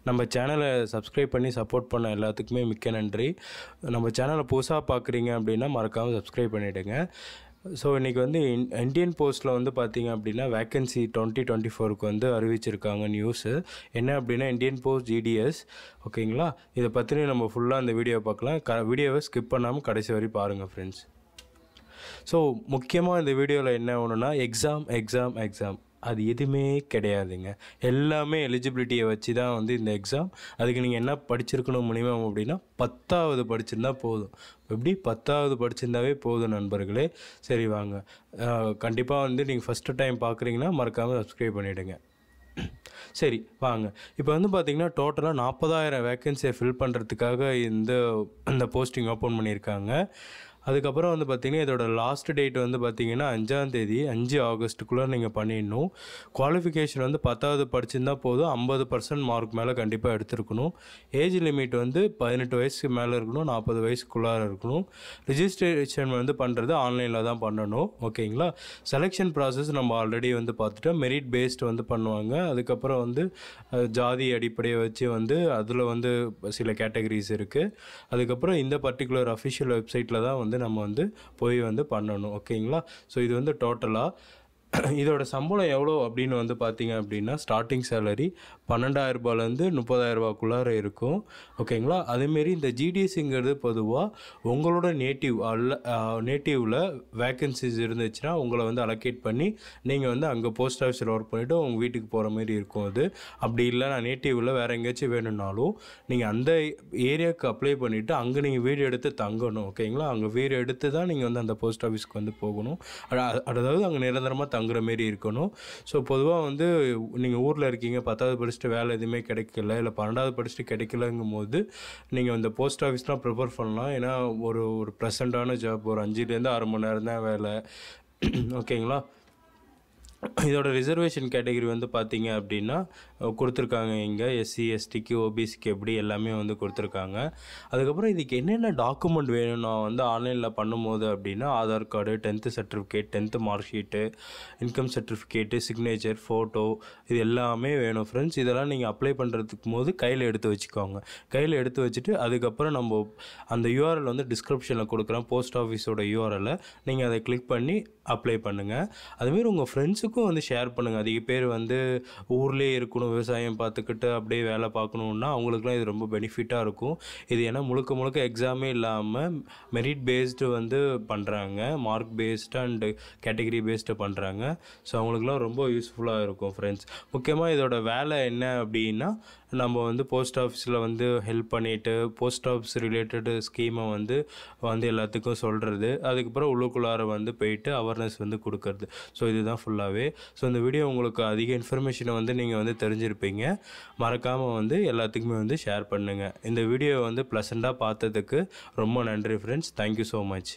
நம்ம சேனலை சப்ஸ்கிரைப் பண்ணி சப்போர்ட் பண்ண எல்லாத்துக்குமே மிக்க நன்றி. நம்ம சேனலை புதுசாக பார்க்குறீங்க அப்படின்னா மறக்காமல் சப்ஸ்கிரைப் பண்ணிவிடுங்க. ஸோ இன்றைக்கி வந்து இந்தியன் போஸ்ட்டில் வந்து பார்த்திங்க அப்படின்னா வேக்கன்சி 2024க்கு வந்து அறிவிச்சிருக்காங்க நியூஸு. என்ன அப்படின்னா இந்தியன் போஸ்ட் ஜிடிஎஸ். ஓகேங்களா, இதை பற்றி நம்ம ஃபுல்லாக அந்த வீடியோ பார்க்கலாம். வீடியோவை ஸ்கிப் பண்ணாமல் கடைசி வரை பாருங்கள் ஃப்ரெண்ட்ஸ். ஸோ முக்கியமாக இந்த வீடியோவில் என்ன ஒன்றுனா எக்ஸாம் அது எதுவுமே கிடையாதுங்க. எல்லாமே எலிஜிபிலிட்டியை வச்சு தான் வந்து இந்த எக்ஸாம். அதுக்கு நீங்கள் என்ன படிச்சிருக்கணும் மினிமம் அப்படின்னா 10வது படிச்சிருந்தா போதும். எப்படி 10வது படிச்சிருந்தாவே போதும் நண்பர்களே. சரி வாங்க, கண்டிப்பாக வந்து நீங்கள் ஃபஸ்ட்டு டைம் பார்க்குறீங்கன்னா மறக்காமல் சப்ஸ்கிரைப் பண்ணிவிடுங்க. சரி வாங்க, இப்போ வந்து பார்த்திங்கன்னா டோட்டலாக 40,000 வேக்கன்சியை ஃபில் பண்ணுறதுக்காக இந்த போஸ்டிங் ஓப்பன் பண்ணியிருக்காங்க. அதுக்கப்புறம் வந்து பார்த்திங்கன்னா இதோட லாஸ்ட் டேட் வந்து பார்த்திங்கன்னா 5ஆம் தேதி 5 ஆகஸ்ட்டுக்குள்ளே நீங்கள் பண்ணிடணும். குவாலிஃபிகேஷன் வந்து 10வது படிச்சிருந்தால் போதும். 50% மார்க் மேலே கண்டிப்பாக எடுத்துருக்கணும். ஏஜ் லிமிட் வந்து 18 வயசுக்கு மேலே இருக்கணும், 40 வயசுக்குள்ளார இருக்கணும். ரிஜிஸ்ட்ரேஷன் வந்து பண்ணுறது ஆன்லைனில் தான் பண்ணணும். ஓகேங்களா. செலெக்ஷன் ப்ராசஸ் நம்ம ஆல்ரெடி வந்து பார்த்துட்டோம். மெரிட் பேஸ்டு வந்து பண்ணுவாங்க. அதுக்கப்புறம் வந்து ஜாதி அடிப்படையை வச்சு வந்து அதில் வந்து சில கேட்டகரிஸ் இருக்குது. அதுக்கப்புறம் இந்த பர்டிகுலர் அஃபிஷியல் வெப்சைட்டில் தான் வந்து நம்ம வந்து போய் வந்து பண்ணணும். ஓகேங்களா. ஸோ இது வந்து டோட்டலாக இதோட சம்பளம் எவ்வளோ அப்படின்னு வந்து பார்த்திங்க அப்படின்னா ஸ்டார்டிங் சேலரி 12,000 30,000 இருக்கும். ஓகேங்களா. அதேமாரி இந்த ஜிடிஎஸ்ங்கிறது பொதுவாக உங்களோட நேட்டிவில் வேக்கன்சிஸ் இருந்துச்சுன்னா உங்களை வந்து அலோகேட் பண்ணி நீங்கள் வந்து அங்கே போஸ்ட் ஆஃபீஸில் ஒர்க் பண்ணிவிட்டு உங்கள் வீட்டுக்கு போகிற மாதிரி இருக்கும். அது அப்படி இல்லை நான் நேட்டிவில் வேறு எங்கேயாச்சும் வேணும்னாலும் நீங்கள் அந்த ஏரியாவுக்கு அப்ளை பண்ணிவிட்டு அங்கே நீங்கள் வீடு எடுத்து தங்கணும். ஓகேங்களா. அங்கே வீடு எடுத்து தான் நீங்கள் வந்து அந்த போஸ்ட் ஆஃபீஸ்க்கு வந்து போகணும். அதாவது அங்கே நிரந்தரமாக தங்குற மாரி இருக்கணும். ஸோ பொதுவாக வந்து நீங்கள் ஊரில் இருக்கீங்க, 10வது படிச்சுட்டு வேலை எதுவுமே கிடைக்கல, இல்லை 12வது படிச்சுட்டு கிடைக்கலங்கும் போது நீங்கள் இந்த போஸ்ட் ஆஃபீஸ்லாம் ப்ரிஃபர் பண்ணலாம். ஏன்னா ஒரு ப்ரெசண்ட்டான ஜாப், ஒரு 5லேருந்து 6 மணி நேரம் தான் வேலை. ஓகேங்களா. இதோட ரிசர்வேஷன் கேட்டகரி வந்து பார்த்திங்க அப்படின்னா கொடுத்துருக்காங்க. இங்கே எஸ்சி எஸ்டிக்கு ஓபிசிக்கு எப்படி எல்லாமே வந்து கொடுத்துருக்காங்க. அதுக்கப்புறம் இதுக்கு என்னென்ன டாக்குமெண்ட் வேணும் நான் வந்து ஆன்லைனில் பண்ணும்போது அப்படின்னா Aadhaar card, 10th certificate, 10th mark sheet, income certificate, signature, photo, இது எல்லாமே வேணும் ஃப்ரெண்ட்ஸ். இதெல்லாம் நீங்கள் அப்ளை பண்ணுறதுக்கு போது கையில் எடுத்து வச்சுக்கோங்க. கையில் எடுத்து வச்சுட்டு அதுக்கப்புறம் நம்ம அந்த யூஆர்எல் வந்து டிஸ்கிரிப்ஷனில் கொடுக்குறோம், போஸ்ட் ஆஃபீஸோட யூஆர்எல்லை. நீங்கள் அதை கிளிக் பண்ணி அப்ளை பண்ணுங்கள். அதுமாரி உங்கள் ஃப்ரெண்ட்ஸுக்கும் வந்து ஷேர் பண்ணுங்கள். அதிக பேர் வந்து ஊர்லேயே இருக்கணும், விவசாயம் பார்த்துக்கிட்டு அப்படியே வேலை பார்க்கணுன்னா அவங்களுக்குலாம் இது ரொம்ப பெனிஃபிட்டாக இருக்கும். இது ஏன்னா முழுக்க எக்ஸாமே இல்லாமல் மெரிட் பேஸ்டு வந்து பண்ணுறாங்க, mark based and category based பண்ணுறாங்க. ஸோ அவங்களுக்குலாம் ரொம்ப யூஸ்ஃபுல்லாக இருக்கும் ஃப்ரெண்ட்ஸ். முக்கியமாக இதோட வேலை என்ன அப்படின்னா நம்ம வந்து போஸ்ட் ஆஃபீஸில் வந்து ஹெல்ப் பண்ணிவிட்டு போஸ்ட் ஆஃபீஸ் ரிலேட்டடு ஸ்கீமை வந்து எல்லாத்துக்கும் சொல்கிறது. அதுக்கப்புறம் உள்ளுக்குள்ளார வந்து போயிட்டு அவேர்னஸ் வந்து கொடுக்கறது. ஸோ இதுதான் ஃபுல்லாகவே. ஸோ இந்த வீடியோ உங்களுக்கு அதிக இன்ஃபர்மேஷனை வந்து நீங்கள் வந்து தெரிஞ்சிருப்பீங்க. மறக்காமல் வந்து எல்லாத்துக்குமே வந்து ஷேர் பண்ணுங்கள். இந்த வீடியோ வந்து ப்ளசண்ட்டாக பார்த்ததுக்கு ரொம்ப நன்றி ஃப்ரெண்ட்ஸ். Thank you so much.